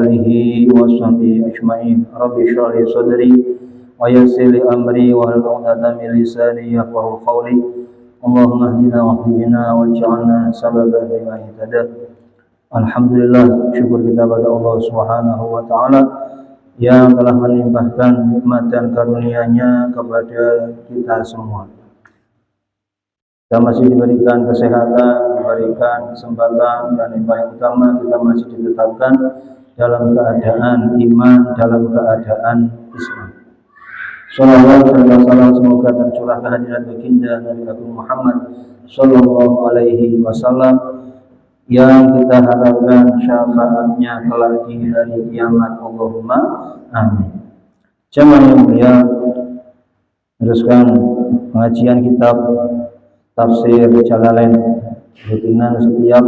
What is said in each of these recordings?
alihi wa sahbihi ajma'in. Rabbi shrah li sadri wa yassir li amri wa hlul 'uqdatam min lisani yafqahu qawli. Allahumma hdina wahdi bina waj'alna sababan liman ihtada. Alhamdulillah, syukur kita pada Allah Subhanahu wa taala yang telah melimpahkan nikmat dan karunia-Nya kepada kita semua. Kita masih diberikan kesehatan, diberikan kesempatan, dan yang paling utama kita masih ditetapkan dalam keadaan iman, dalam keadaan Islam. Sallallahu alaihi wasallam, semoga tercurah kehadiran baginda Nabi Agung Muhammad sallallahu alaihi wasallam yang kita harapkan syafaatnya kelak di hari kiamat. Allahumma amin. Jamaah yang mulia, teruskan pengajian kitab Tafsir Jalalain rutinan setiap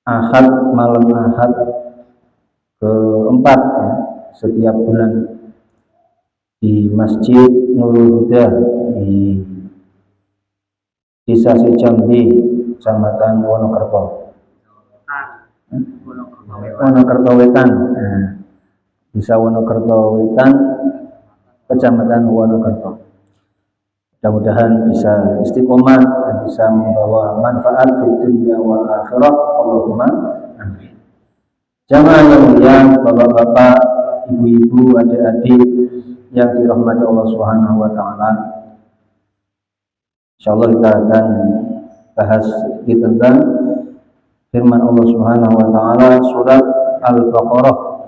Ahad, malam Ahad keempat setiap bulan di Masjid Nurul Huda di Desa Sejambi, Kecamatan Wonokerto. Wonokerto Wetan. Desa Wonokerto Wetan, Kecamatan Wonokerto. Mudah-mudahan bisa istiqomah dan bisa membawa manfaat di dunia wal akhirah. Allahumma amin. Jamaah yang mulia, bapak-bapak, ibu-ibu, adik-adik yang dirahmati Allah Subhanahu wa taala. Insyaallah kita akan bahas sedikit tentang firman Allah Subhanahu wa taala surat Al-Baqarah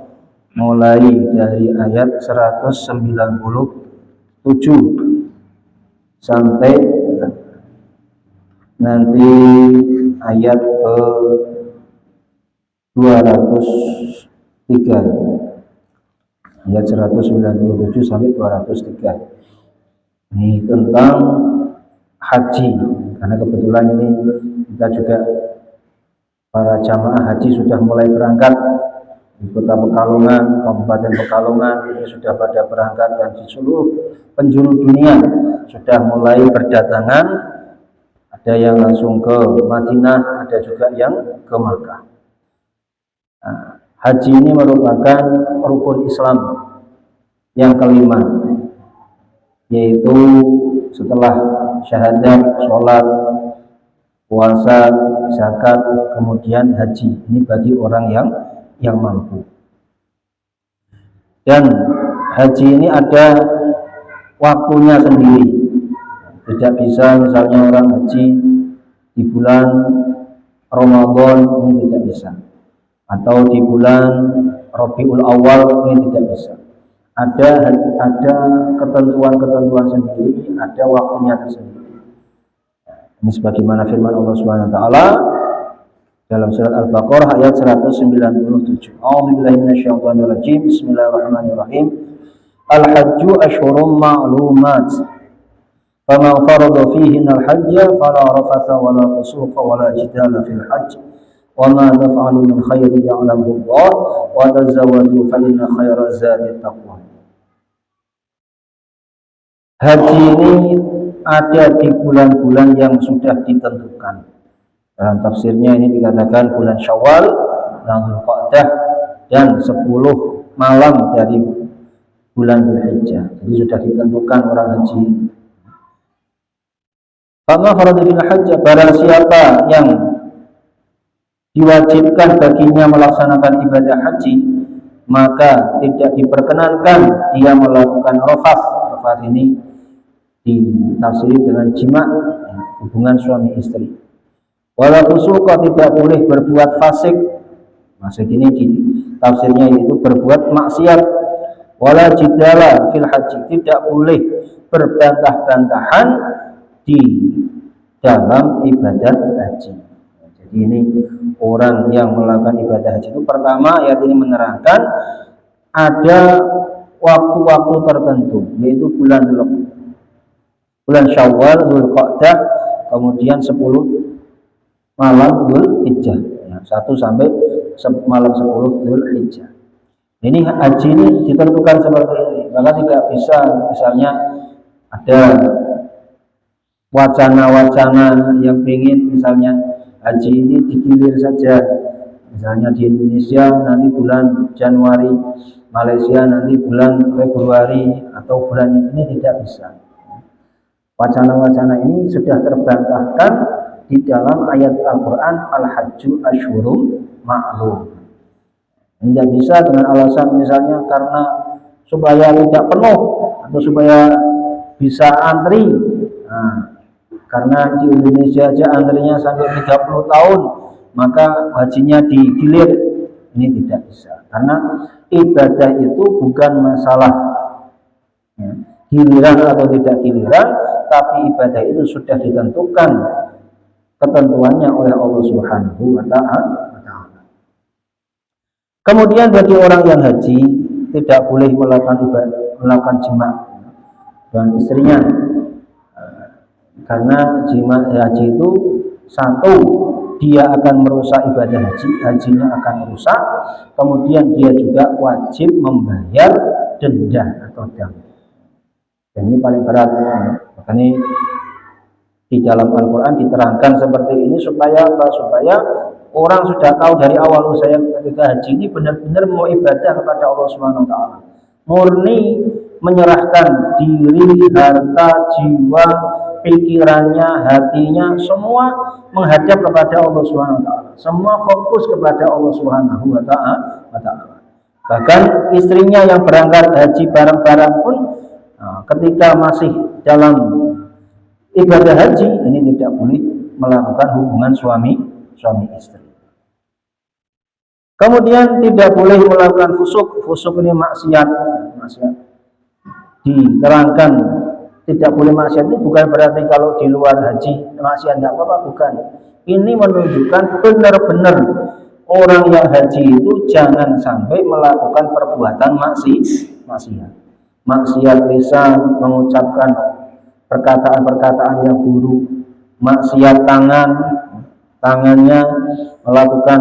mulai dari ayat 197 sampai nanti ayat ke 203. Ayat 197 sampai 203. Ini tentang haji. Karena kebetulan ini kita juga para jamaah haji sudah mulai berangkat di Kota Pekalongan, Kabupaten Pekalongan ini sudah pada berangkat, dan di seluruh penjuru dunia sudah mulai berdatangan. Ada yang langsung ke Madinah, ada juga yang ke Makkah. Nah, haji ini merupakan rukun Islam yang kelima, yaitu setelah syahadat, sholat, puasa, zakat, kemudian haji. Ini bagi orang yang mampu. Dan haji ini ada waktunya sendiri. Tidak bisa misalnya orang haji di bulan Ramadan, ini tidak bisa. Atau di bulan Rabiul Awal, ini tidak bisa. Ada ketentuan-ketentuan sendiri, ada waktunya tersendiri. Ini sebagaimana firman Allah Subhanahu wa taala dalam surat Al-Baqarah ayat 197. A'udzubillahi minasyaitonir rajim. Bismillahirrahmanirrahim. Al-hajju asyhurun ma'lumat. Faman farada fihinna al-hajja fala rafatha wala fusuqa wala jidala fil hajj. Wa ma taf'alu min khairin ya'lamuhu Allah wa tazawwadu fa inna khayra zadi taqwa. Haji ini ada di bulan-bulan yang sudah ditentukan. Dalam tafsirnya ini dikatakan bulan Syawal, bulan Dzulqa'dah, dan 10 malam dari bulan Dzulhijjah. Jadi sudah ditentukan orang haji. Fama farada fil hajj, barang siapa yang diwajibkan baginya melaksanakan ibadah haji, maka tidak diperkenankan dia melakukan rafath. Rafath ini ditafsiri dengan jima, hubungan suami istri. Wala fusuqa, tidak boleh berbuat fasik. Fasik ini di tafsirnya itu berbuat maksiat. Wala jidala fil haji, tidak boleh berbantah-bantahan di dalam ibadah haji. Jadi ini orang yang melakukan ibadah haji itu, pertama ayat ini menerangkan ada waktu-waktu tertentu, yaitu bulan Syawal, Dzulqa'dah, kemudian 10 malam Dzulhijjah, 1 sampai malam 10 Dzulhijjah. Ini haji ini ditentukan seperti ini. Maka tidak bisa misalnya ada wacana-wacana yang ingin misalnya haji ini digilir saja, Misalnya di Indonesia nanti bulan Januari, Malaysia nanti bulan Februari atau bulan ini tidak bisa. Wacana-wacana ini sudah terbantahkan di dalam ayat Al-Quran Al-Hajju Asyhurum Ma'lum. Tidak bisa dengan alasan misalnya karena supaya tidak penuh atau supaya bisa antri. Nah, karena di Indonesia aja antrinya sampai 30 tahun, maka hajinya digilir. Ini tidak bisa, karena ibadah itu bukan masalah giliran atau tidak giliran, tapi ibadah itu sudah ditentukan ketentuannya oleh Allah Subhanahu wa Ta'ala. Kemudian bagi orang yang haji tidak boleh melakukan jima dengan istrinya, karena jima haji itu satu, dia akan merusak ibadah haji, hajinya akan merusak. Kemudian dia juga wajib membayar denda atau dam. Dan ini paling berat. Makanya di dalam Al-Quran diterangkan seperti ini supaya apa? Supaya orang sudah tahu dari awal, saya ketika haji ini benar-benar mau ibadah kepada Allah Subhanahu wa Ta'ala, murni menyerahkan diri, harta, jiwa, pikirannya, hatinya, semua menghadap kepada Allah Subhanahu wa Ta'ala, semua fokus kepada Allah Subhanahu wa Ta'ala. Bahkan istrinya yang berangkat haji bareng-bareng pun ketika masih dalam ibadah haji ini tidak boleh melakukan hubungan suami istri. Kemudian tidak boleh melakukan fusuk. Fusuk ini maksiat. Diterangkan tidak boleh maksiat itu bukan berarti kalau di luar haji maksiat tidak apa-apa, bukan. Ini menunjukkan benar-benar orang yang haji itu jangan sampai melakukan perbuatan maksiat. Maksiat lisan, mengucapkan perkataan-perkataan yang buruk. Maksiat tangannya melakukan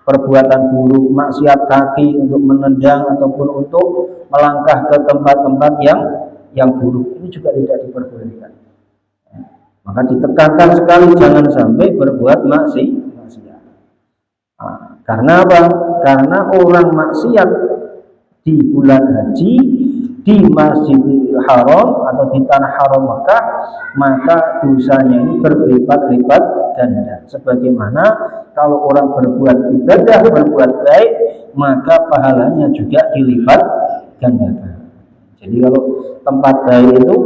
perbuatan buruk. Maksiat kaki untuk menendang ataupun untuk melangkah ke tempat-tempat yang buruk. Ini juga tidak diperbolehkan. Maka ditekankan sekali jangan sampai berbuat maksiat. Karena apa? Karena orang maksiat di bulan haji di Masjidil Haram atau di tanah haram Makkah, maka dosanya ini berlipat-lipat ganda. Sebagaimana kalau orang berbuat ibadah, berbuat baik, maka pahalanya juga dilipat gandakan. Jadi kalau tempat baik itu,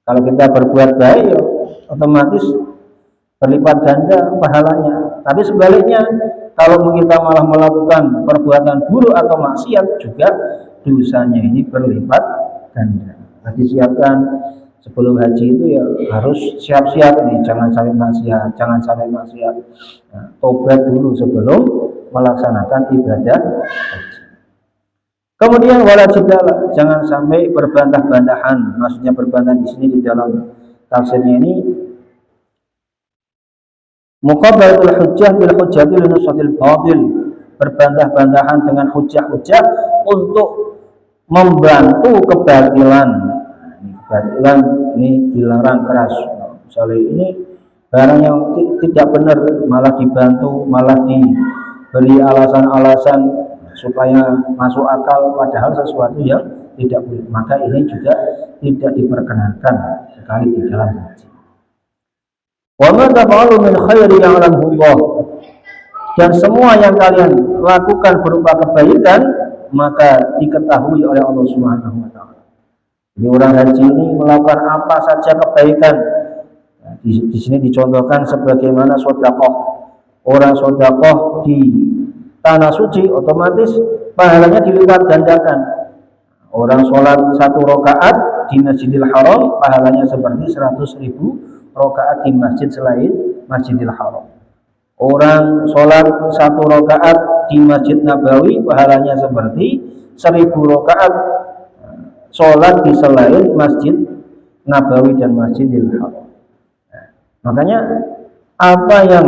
kalau kita berbuat baik, ya otomatis berlipat ganda pahalanya. Tapi sebaliknya, kalau kita malah melakukan perbuatan buruk atau maksiat, juga dosanya ini berlipat ganda. Jadi siapkan sebelum haji itu ya harus siap-siap nih, jangan sampai maksiat. Nah, tobat dulu sebelum melaksanakan ibadah haji. Kemudian wala jidala, jangan sampai berbantah-bantahan. Maksudnya berbantah di sini di dalam tafsirnya ini muqabalatul hujjah bil hujjati li nusratil batil, berbantah-bantahan dengan hujjah-hujjah untuk membantu kebatilan. Kebatilan ini dilarang keras. Misalnya ini barang yang tidak benar malah dibantu, malah diberi alasan-alasan supaya masuk akal, padahal sesuatu yang tidak boleh. Maka ini juga tidak diperkenankan sekali di dalam haji. Wa ma taf'alu min khairi ya'lamuhullah, dan semua yang kalian lakukan berupa kebaikan maka diketahui oleh Allah Subhanahu wa Ta'ala. Jadi orang haji ini melakukan apa saja kebaikan. Di sini dicontohkan sebagaimana sedekah. Orang sedekah di tanah suci otomatis pahalanya dilipat gandakan. Orang sholat 1 rakaat di Masjidil Haram pahalanya seperti 100.000 rakaat di masjid selain Masjidil Haram. Orang sholat 1 rakaat di Masjid Nabawi pahalanya seperti 1000 rakaat sholat di selain Masjid Nabawi dan Masjidil Haram. Makanya apa yang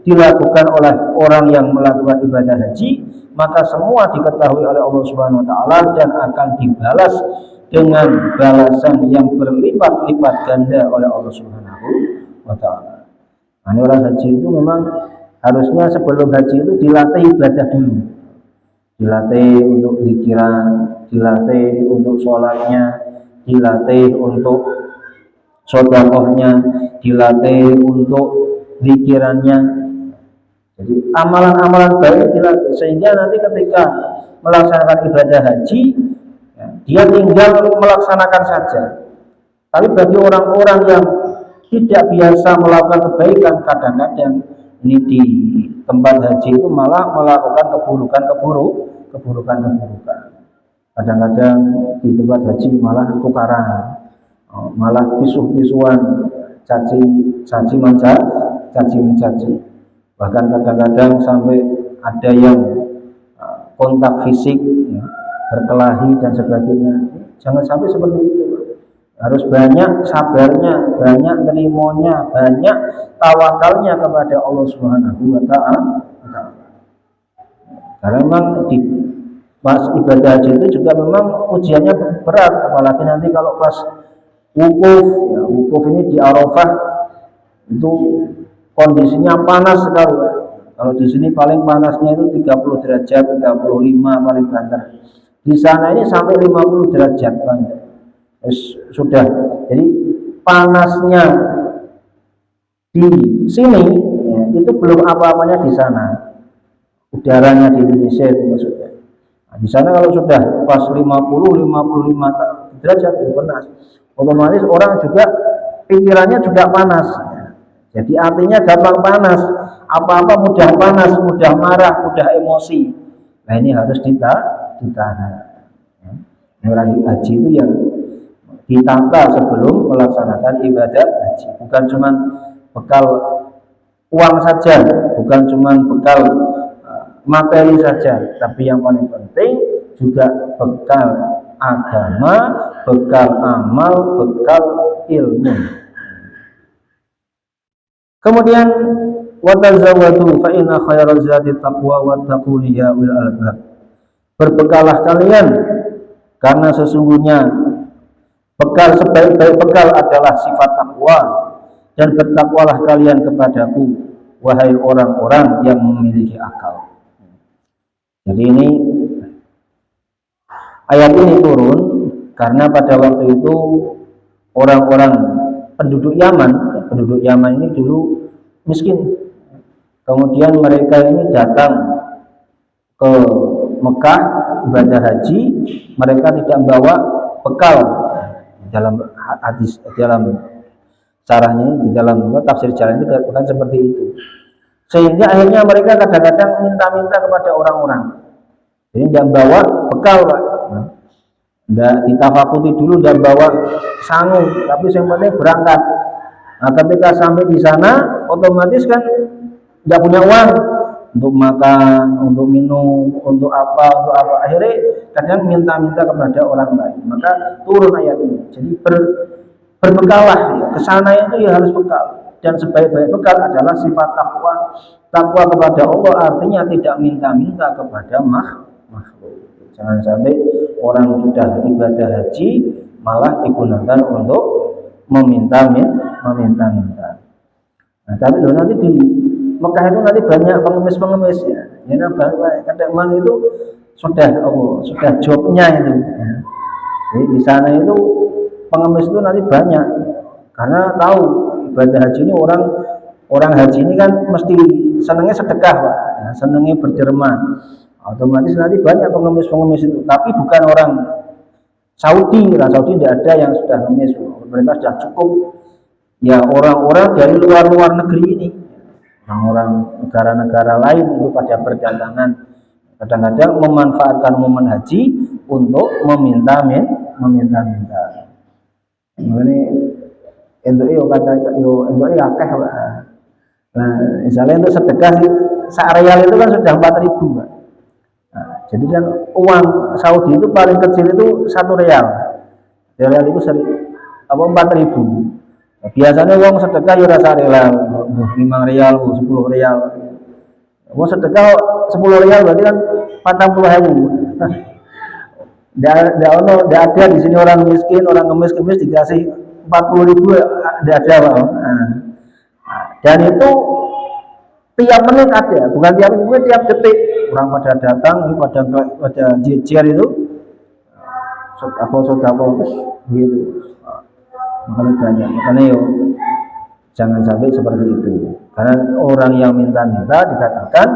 dilakukan oleh orang yang melakukan ibadah haji, maka semua diketahui oleh Allah Subhanahu wa Ta'ala dan akan dibalas dengan balasan yang berlipat-lipat ganda oleh Allah Subhanahu wa Ta'ala. Nah, orang haji itu memang Harusnya sebelum haji itu dilatih ibadah dulu, dilatih untuk zikiran, dilatih untuk sholatnya, dilatih untuk sedekahnya, dilatih untuk zikirannya. Jadi amalan-amalan baik dilatih sehingga nanti ketika melaksanakan ibadah haji, ya, dia tinggal melaksanakan saja. Tapi bagi orang-orang yang tidak biasa melakukan kebaikan, kadang-kadang ini di tempat haji itu malah melakukan keburukan. Kadang-kadang di tempat haji malah tukaran, malah pisuh-pisuhan, caci mencaci. Bahkan kadang-kadang sampai ada yang kontak fisik, ya, berkelahi dan sebagainya. Jangan sampai seperti itu. Harus banyak sabarnya, banyak terimonya, banyak tawakalnya kepada Allah Subhanahu wa Ta'ala. Karena memang di pas ibadah haji itu juga memang ujiannya berat, apalagi nanti kalau pas wukuf, ya, wukuf ini di Arafah itu kondisinya panas sekali. Kalau di sini paling panasnya itu 30 derajat, 35 paling banter. Di sana ini sampai 50 derajat banget. Sudah. Jadi panasnya di sini, ya, itu belum apa-apanya di sana. Udaranya di Indonesia itu maksudnya. Nah, di sana kalau sudah pas 50-55 derajat itu panas, otomatis orang juga pikirannya juga panas. Jadi artinya gampang panas, apa-apa mudah panas, mudah marah, mudah emosi. Nah ini harus ditahan. Orang haji itu yang ditata sebelum melaksanakan ibadah haji, bukan cuma bekal uang saja, bukan cuma bekal materi saja, tapi yang paling penting juga bekal agama, bekal amal, bekal ilmu. Kemudian watazawwadu fa inna khairaz zadi taqwa wattaquni ya ulil albab. Berbekalah kalian karena sesungguhnya bekal sebaik-baik bekal adalah sifat takwa, dan bertakwalah kalian kepadaku wahai orang-orang yang memiliki akal. Jadi ini ayat ini turun karena pada waktu itu orang-orang penduduk Yaman ini dulu miskin. Kemudian mereka ini datang ke Mekah ibadah haji, mereka tidak membawa bekal. Dalam hadis, dalam caranya, di dalam tafsir jalan itu bukan seperti itu. Sehingga akhirnya mereka kadang-kadang minta-minta kepada orang-orang. Jadi tidak bawa bekal, Pak. Tidak ditafakuti dulu, tidak bawa sangu, tapi yang penting berangkat. Nah, ketika sampai di sana, otomatis kan tidak punya uang untuk makan, untuk minum, untuk apa. Akhirnya kadang minta-minta kepada orang lain. Maka turun ayat ini. Jadi berbekalah, ya. Ke sana itu ya harus bekal. Dan sebaik-baik bekal adalah sifat takwa. Takwa kepada Allah artinya tidak minta-minta kepada makhluk. Jangan sampai orang sudah ibadah haji malah digunakan untuk meminta-minta. Nah, tapi loh, nanti di Mekah itu nanti banyak pengemis-pengemis, ya. Ya, kadang itu sudah jobnya itu. Ya. Jadi di sana itu pengemis itu nanti banyak karena tahu ibadah haji ini orang haji ini kan mesti senangnya sedekah, Pak. Ya, senangnya berderma. Otomatis nanti banyak pengemis-pengemis itu, tapi bukan orang Saudi. Orang Saudi tidak ada yang sudah mengemis, mereka sudah cukup. Ya orang-orang dari luar negeri ini, orang-orang negara-negara lain itu pada perdagangan, kadang-kadang memanfaatkan momen haji untuk meminta-minta. Ini untuk akeh, Pak. Nah, misalnya untuk sedekah seareal itu kan sudah 4.000, Pak. Nah, jadi kan uang Saudi itu paling kecil itu 1 real. Real itu 4.000. Nah, biasanya uang sedekah ya rasa real, 5 real, 10 real. Uang sedekah 10 real berarti kan 40.000. Tidak ada di sini orang miskin, orang kemis dikasih 40.000, tidak ada, Pak. Nah, dan itu Tiap menit ada, bukan tiap menit, tiap detik orang pada datang, pada jejer itu, apa gitu. Makanya yuk jangan sampai seperti itu. Karena orang yang minta-minta dikatakan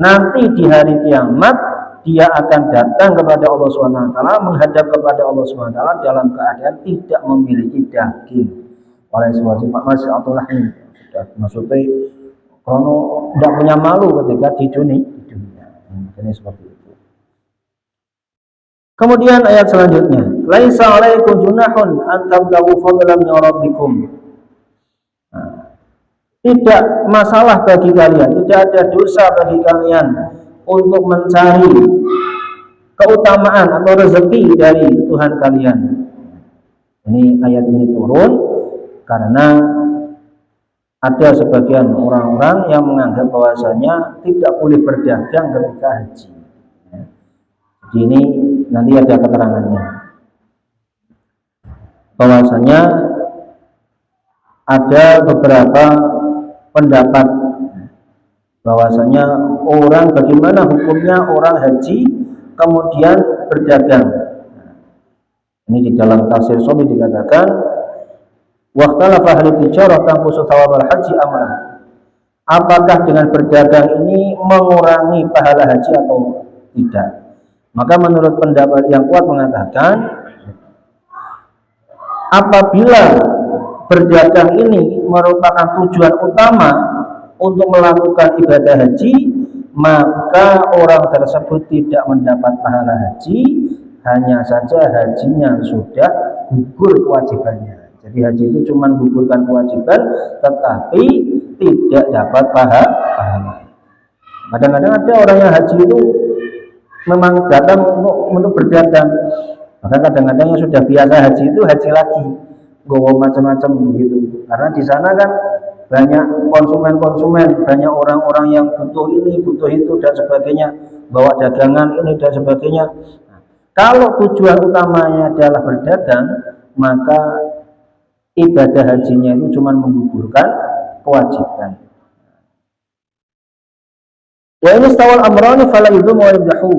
nanti di hari kiamat dia akan datang kepada Allah SWT, menghadap kepada Allah SWT dalam keadaan tidak memiliki daging. Oleh sebab itu masih ini sudah maksudnya karena tidak punya malu ketika di dunia. Ini seperti itu. Kemudian ayat selanjutnya, laisa 'alaikum junahun an tabtaghu fadlan min rabbikum. Tidak masalah bagi kalian, tidak ada dosa bagi kalian untuk mencari keutamaan atau rezeki dari Tuhan kalian. Ini ayat ini turun karena ada sebagian orang-orang yang menganggap bahwasanya tidak boleh berdagang ketika haji. Jadi ini nanti ada keterangannya. Bahwasanya ada beberapa pendapat bahwasanya orang bagaimana hukumnya orang haji kemudian berdagang. Ini di dalam tafsir Sobi dikatakan waqtalafa ahli tijarah tanqusu thawabal haji amrah. Apakah dengan berdagang ini mengurangi pahala haji atau tidak? Maka menurut pendapat yang kuat mengatakan apabila berdagang ini merupakan tujuan utama untuk melakukan ibadah haji, maka orang tersebut tidak mendapat pahala haji, hanya saja hajinya sudah gugur kewajibannya. Jadi haji itu cuma gugurkan kewajiban, tetapi tidak dapat pahala. Kadang-kadang ada orang yang haji itu memang datang untuk berdagang, maka kadang-kadang yang sudah biasa haji itu haji lagi, gowo macam-macam begitu. Karena di sana kan banyak konsumen, banyak orang-orang yang butuh ini, butuh itu dan sebagainya, bawa dagangan ini dan sebagainya. Nah, kalau tujuan utamanya adalah berdagang, maka ibadah hajinya itu cuma menggugurkan kewajiban. Ya ini stawal amrani fala yudhum wa yabdahu.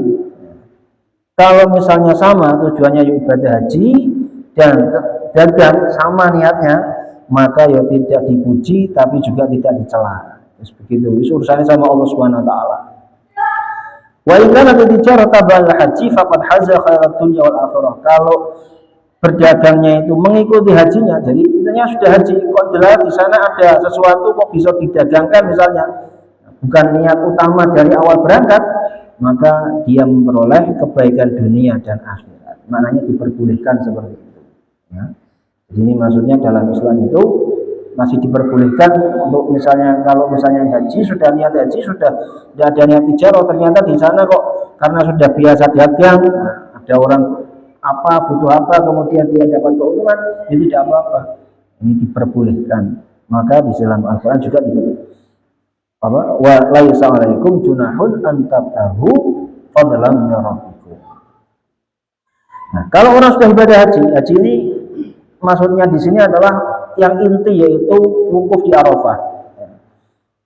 Kalau misalnya sama tujuannya ibadah haji dan dagang sama niatnya, maka ya tidak dipuji tapi juga tidak dicela. Begitu. Itu urusannya sama Allah Subhanahu wa taala. Wa in kana tijarah tabal haji faqad haza khairat dunya wal akhirah. Kalau berdagangnya itu mengikuti hajinya, jadi intinya sudah haji, kok jelas di sana ada sesuatu kok bisa didagangkan misalnya, bukan niat utama dari awal berangkat, maka dia memperoleh kebaikan dunia dan akhirat. Maknanya diperbolehkan seperti itu. Ya. Jadi ini maksudnya dalam Islam itu masih diperbolehkan untuk misalnya kalau misalnya haji sudah niat haji sudah tidak ada niat tijarah, ternyata di sana kok karena sudah biasa dagang, ada orang apa butuh apa kemudian dia dapat keuntungan, jadi tidak apa-apa. Ini diperbolehkan. Maka di dalam Al-Quran juga diperbolehkan. Wa laisa 'alaikum junahun an tabtahu fadlan min rabbikum. Nah, kalau orang sudah ibadah haji ini maksudnya di sini adalah yang inti yaitu wukuf di Arafah.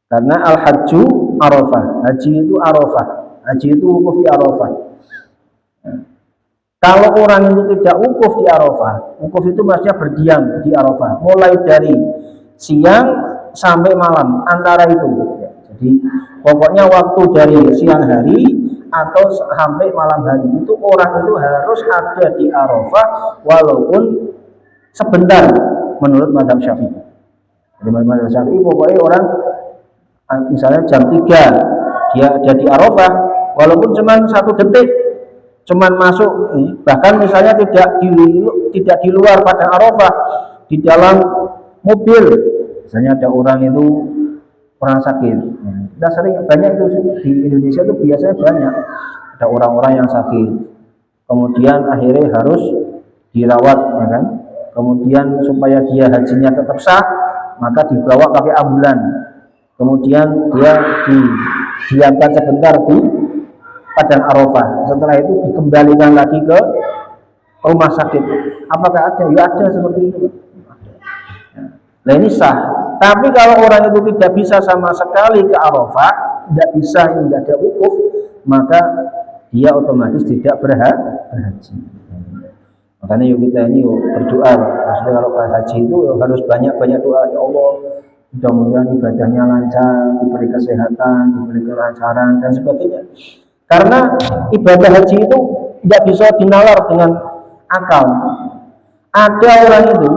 Karena al-hajju Arafah, haji itu Arafah, haji itu wukuf di Arafah. Kalau orang itu tidak wukuf di Arafah, wukuf itu maksudnya berdiam di Arafah, mulai dari siang sampai malam antara itu. Jadi pokoknya waktu dari siang hari atau sampai malam hari itu orang itu harus ada di Arafah walaupun sebentar menurut mazhab Syafi'i. Di mazhab Syafi'i pokoknya orang misalnya jam 3 dia ada di Arafah walaupun cuma 1 detik, cuma masuk, bahkan misalnya tidak di luar padang Arafah, di dalam mobil. Misalnya ada orang itu orang sakit. Kita sering banyak itu di Indonesia itu biasanya banyak ada orang-orang yang sakit, kemudian akhirnya harus dirawat, ya kan? Kemudian supaya dia hajinya tetap sah, maka dibawa pakai ambulan. Kemudian dia didiamkan sebentar di padang Arafah. Setelah itu dikembalikan lagi ke rumah sakit. Apakah ada? Ya ada seperti itu. Nah ini sah. Tapi kalau orang itu tidak bisa sama sekali ke Arafah, tidak bisa, tidak ada wukuf, maka dia otomatis tidak berhaji. Makanya yuk kita ini berdoa. Maksudnya kalau haji itu harus banyak-banyak doa. Ya Allah, mudah-mudahan ibadahnya lancar, diberi kesehatan, diberi kelancaran dan sebagainya. Karena ibadah haji itu tidak bisa dinalar dengan akal. Ada orang itu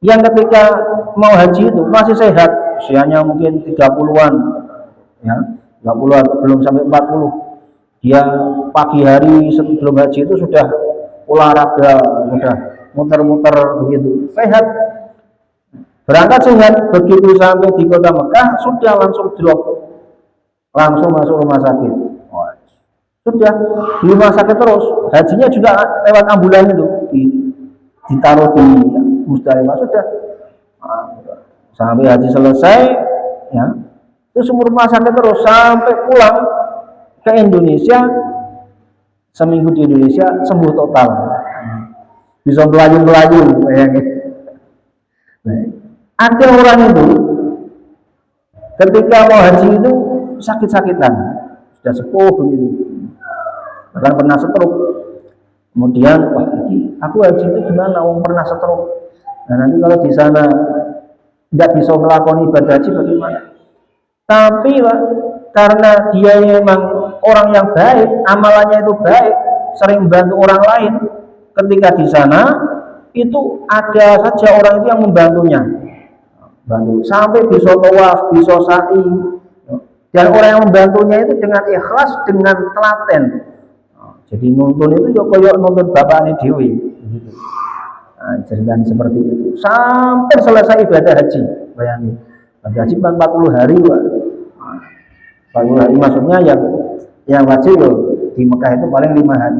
yang ketika mau haji itu masih sehat, usianya mungkin 30-an, ya, 30-an belum sampai 40. Dia pagi hari sebelum haji itu sudah olahraga, sudah muter-muter begitu, sehat. Berangkat sehat, begitu sampai di kota Mekah sudah langsung drop, langsung masuk rumah sakit. Sudah di rumah sakit terus, hajinya juga lewat ambulan itu, ditaruh di Musdalifah sudah. Sampai haji selesai, ya, itu semua rumah sakit terus sampai pulang ke Indonesia. Seminggu di Indonesia sembuh total, bisa melaju-melaju kayaknya. Ada orang itu ketika mau haji itu sakit-sakitan, sudah sepuh begitu, bahkan pernah stroke. Kemudian, wah ini aku haji itu gimana? Orang pernah stroke. Nah nanti kalau di sana tidak bisa melakukan ibadah haji bagaimana? Tapi karena dia memang orang yang baik, amalannya itu baik, sering membantu orang lain. Ketika di sana itu ada saja orang itu yang membantunya, bantu sampai bisa tawaf, bisa sa'i, dan orang yang membantunya itu dengan ikhlas, dengan telaten. Jadi nuntun itu ya koyok nuntun bapaknya dewi, gitu. Nah, ceritanya seperti itu sampai selesai ibadah haji. Bayangin, ibadah haji 40 hari, Pak. 40 hari maksudnya yang wajib ya, di Mekah itu paling 5 hari.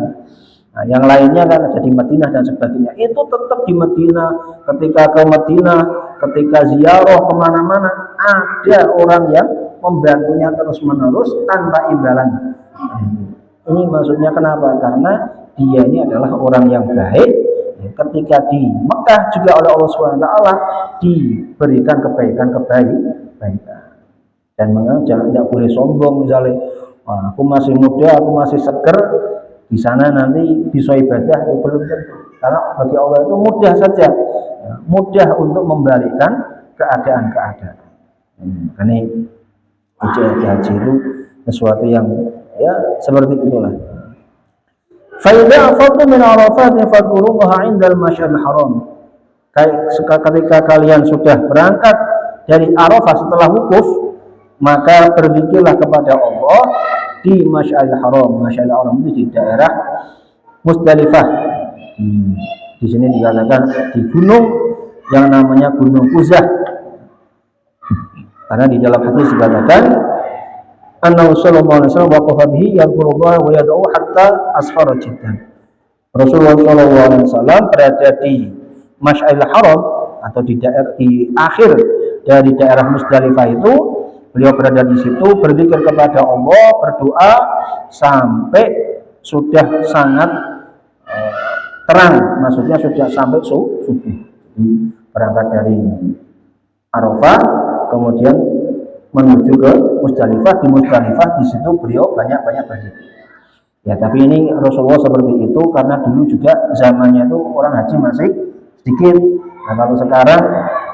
Nah, yang lainnya kan ada di Madinah dan sebagainya. Itu tetap di Madinah. Ketika ke Madinah, ketika ziarah kemana-mana, ada orang yang membantunya terus-menerus tanpa imbalan. Ini maksudnya kenapa? Karena dia ini adalah orang yang baik. Ketika di Mekah juga oleh Allah SWT diberikan kebaikan. Dan mengajak tidak boleh sombong misalnya. Wah, aku masih muda, aku masih seger, di sana nanti bisa ibadah, ya belum tentu. Karena bagi Allah itu mudah saja, ya, mudah untuk membalikkan keadaan-keadaan. Karena haji itu sesuatu yang ya seperti itulah. Faidah afadhu min Arafat fadhkurullaha 'indal masyaril haram. Ketika kalian sudah berangkat dari Arafah setelah wukuf, maka berzikirlah kepada Allah di Masyaril Haram. Masyaril Haram itu di daerah Musdalifah. Di sini dikatakan di gunung yang namanya Gunung Quzah. Karena di dalam hadis dikatakan anna sallallahu alaihi wasallam waqafa bihi yadhkurullah wa yad'u hatta asfara jiddan. Rasulullah sallallahu alaihi wasallam berada di Masyaril Haram atau di akhir dari daerah Musdalifah itu. Beliau berada di situ berzikir kepada Allah, berdoa sampai sudah sangat terang, maksudnya sudah sampai subuh. Berangkat dari Arafah, kemudian menuju ke Musdalifah. Di Musdalifah di situ beliau banyak-banyak berzikir. Ya, tapi ini Rasulullah seperti itu karena dulu juga zamannya itu orang haji masih sedikit. Nah, kalau sekarang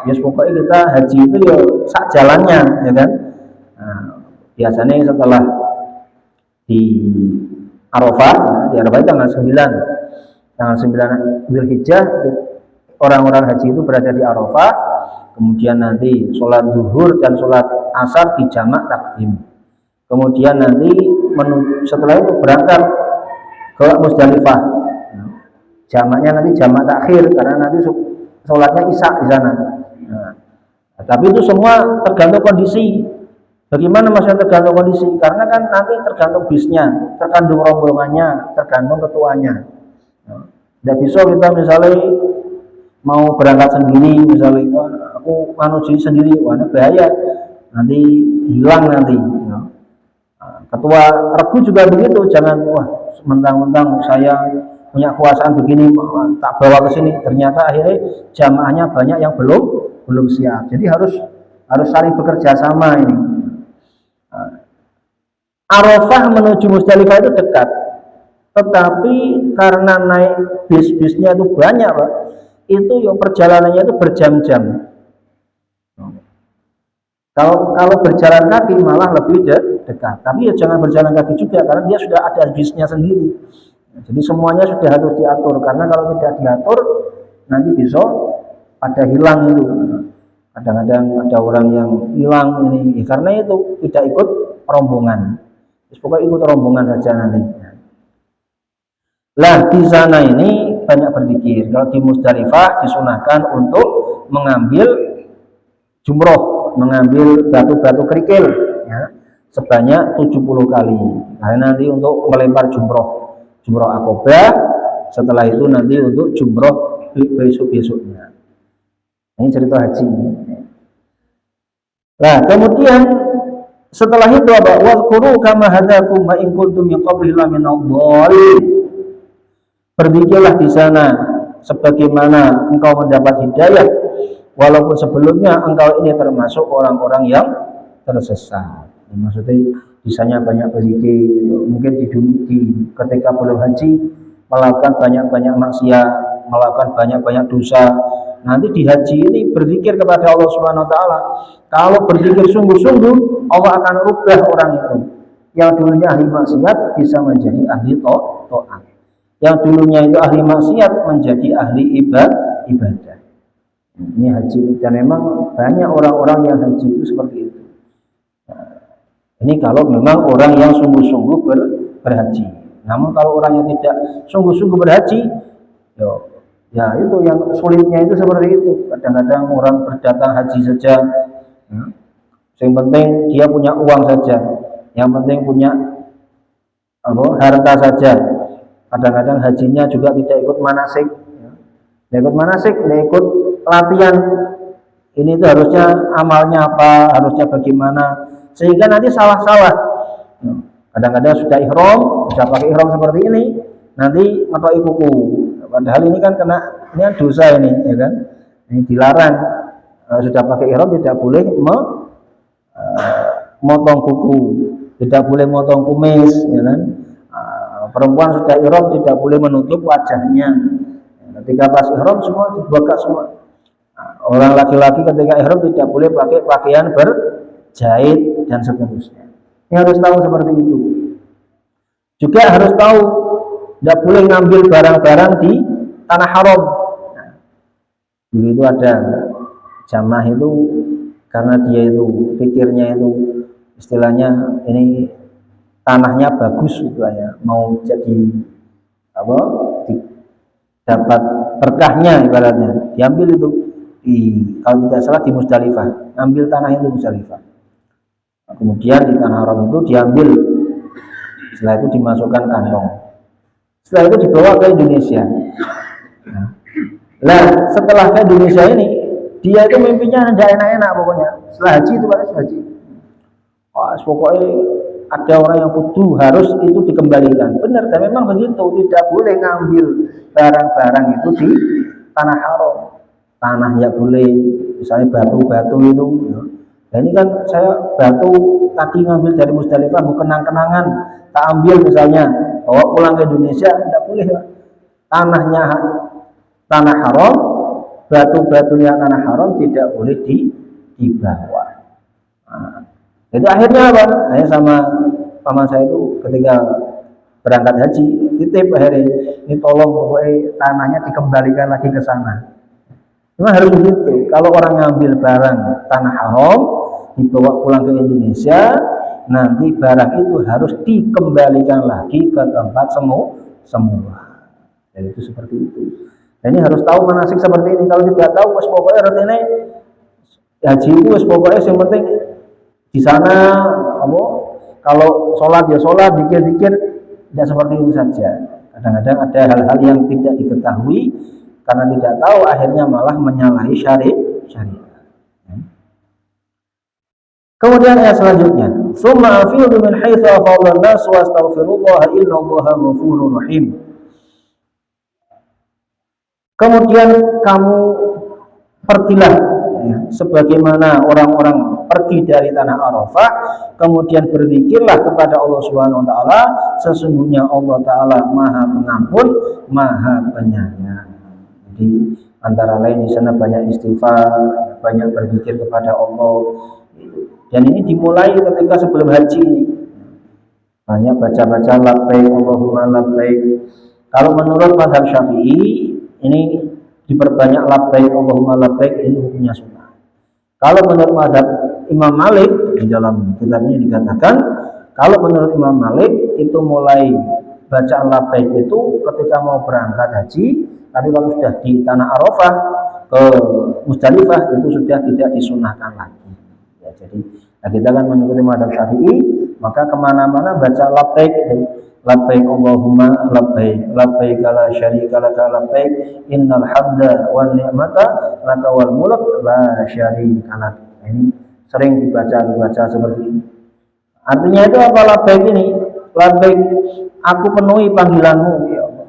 ya pokoknya kita haji itu ya sak jalannya, ya kan? Nah, biasanya setelah di Arafah, di Arafah itu tanggal 9 Dzulhijjah, orang-orang haji itu berada di Arafah, kemudian nanti sholat zuhur dan sholat asar di jamak takdim. Kemudian nanti setelah itu berangkat ke Musdalifah. Jamaknya nanti jamak takhir karena nanti sholatnya isya di sana. Nah, tapi itu semua tergantung kondisi. Bagaimana maksudnya tergantung kondisi? Karena kan nanti tergantung bisnya, tergantung rombongannya, tergantung ketuanya. Tidak bisa kita misalnya mau berangkat sendiri, misalnya aku manusia sendiri, wah ini bahaya, nanti hilang nanti. Ketua regu juga begitu, jangan wah mentang-mentang saya punya kekuasaan begini tak bawa ke sini, ternyata akhirnya jamaahnya banyak yang belum belum siap. Jadi harus saling bekerja sama ini. Arafah menuju Musdalifah itu dekat, tetapi karena naik bis-bisnya itu banyak, Pak, itu ya perjalanannya itu berjam-jam. Kalau berjalan kaki malah lebih dekat, tapi ya jangan berjalan kaki juga karena dia sudah ada bisnya sendiri. Jadi semuanya sudah harus diatur, karena kalau tidak diatur nanti besok ada hilang itu. Kadang-kadang ada orang yang hilang ini karena itu tidak ikut rombongan. Pokoknya ikut rombongan saja nanti. Lah di sana ini banyak berzikir. Kalau di Musdalifah disunahkan untuk mengambil jumroh, mengambil batu-batu kerikil ya, sebanyak 70 kali. Nah, nanti untuk melempar jumroh akobah. Setelah itu nanti untuk jumroh besok-besoknya. Ini cerita haji. Nah, kemudian setelah itu apa? Wadhkuru kama hadakum wa in kuntum min qablihi laminadh dhalin. Berzikirlah di sana sebagaimana engkau mendapat hidayah, walaupun sebelumnya engkau ini termasuk orang-orang yang tersesat. Maksudnya di sana banyak berzikir, mungkin di ketika belum haji melakukan banyak-banyak maksiat, melakukan banyak-banyak dosa. Nanti di haji ini berzikir kepada Allah Subhanahu wa taala. Kalau berzikir sungguh-sungguh, Allah akan rubah orang itu. Yang dulunya ahli maksiat bisa menjadi ahli taat. Yang dulunya itu ahli maksiat menjadi ahli ibadah. Ini haji, dan memang banyak orang-orang yang haji itu seperti itu. Nah, ini kalau memang orang yang sungguh-sungguh berhaji. Namun kalau orang yang tidak sungguh-sungguh berhaji, ya itu yang sulitnya itu seperti itu. Kadang-kadang orang berdatang haji saja, yang penting dia punya uang saja, yang penting punya harta saja. Kadang-kadang hajinya juga tidak ikut manasik, tidak ikut latihan. Ini itu harusnya amalnya apa, harusnya bagaimana, sehingga nanti salah-salah. Kadang-kadang sudah ihram, sudah pakai ihram seperti ini, nanti ngetoki kuku. Padahal ini kan ini dosa ini, ya kan? Ini dilarang. Sudah pakai ihram tidak boleh motong kuku, tidak boleh motong kumis, ya kan? Perempuan sudah ihram tidak boleh menutup wajahnya. Ketika pas ihram semua dibuka semua. Orang laki-laki ketika ihram tidak boleh pakai pakaian berjahit dan seterusnya. Ini harus tahu seperti itu. Juga harus tahu tidak boleh ngambil barang-barang di tanah haram. Dulu itu ada jamaah itu, karena dia itu pikirnya itu istilahnya ini tanahnya bagus gitu ya, mau jadi apa, dapat berkahnya ibaratnya, diambil itu kalau tidak salah di Musdalifah, ambil tanah itu Musdalifah. Kemudian di tanah haram itu diambil, setelah itu dimasukkan kantong, setelah itu dibawa ke Indonesia. Nah, setelah ke Indonesia ini, dia itu mimpinya tidak enak-enak pokoknya. Setelah haji itu pada haji, pokoknya ada orang yang kudu harus itu dikembalikan. Benar, dan memang begitu, tidak boleh ngambil barang-barang itu di tanah haram. Tanah ya boleh, misalnya batu-batu itu. Nah, ini kan saya batu tadi ngambil dari Musdalifah, mau kenang-kenangan, tak ambil misalnya, bawa pulang ke Indonesia, tidak boleh. Tanahnya tanah haram, batu-batunya tanah haram tidak boleh dibawa. Nah, itu akhirnya apa? Saya sama paman saya itu ketika berangkat haji, titip akhirnya, ini tolong pokoknya tanahnya dikembalikan lagi ke sana. Memang harus begitu. Kalau orang ngambil barang tanah haram dibawa pulang ke Indonesia, nanti barang itu harus dikembalikan lagi ke tempat semula. Jadi itu seperti itu. Dan ini harus tahu manasik seperti ini. Kalau tidak tahu, wes pokoknya artinya haji itu wes pokoknya yang penting di sana. Kalau sholat ya sholat, dikir-dikir, tidak seperti itu saja. Kadang-kadang ada hal-hal yang tidak diketahui. Karena tidak tahu, akhirnya malah menyalahi syariat. Kemudian ayat selanjutnya, "Tsumma afidu min haitsu afadha an-nas wastaghfirullah innallaha ghafurur rahim." Kemudian kamu pergilah, ya, sebagaimana orang-orang pergi dari tanah Arafah kemudian berzikirlah kepada Allah Subhanahu wa taala, sesungguhnya Allah taala Maha Pengampun, Maha Penyayang. Jadi antara lain di sana banyak istighfar, banyak berzikir kepada Allah. Dan ini dimulai ketika sebelum haji ini. Banyak baca-baca labbaik Allahumma labbaik. Kalau menurut mazhab Syafi'i ini diperbanyak labbaik Allahumma labbaik, ini hukumnya sunnah. Kalau menurut mazhab Imam Malik di dalam kitabnya dikatakan, kalau menurut Imam Malik itu mulai bacaan labbaik itu ketika mau berangkat haji, tapi kalau sudah di tanah Arafah ke Musdalifah itu sudah tidak disunahkan lagi. Ya, jadi kita kan mengikuti mazhab Syafi'i, maka kemana-mana baca labbaik, labbaik Allahumma labbaik, labbaik la syarika laka labbaik, innal hamda wan ni'mata laka wal mulk la syarika lak. Ini sering dibaca seperti ini. Artinya itu apa labbaik ini? Labbaik, aku penuhi panggilanmu ya Allah.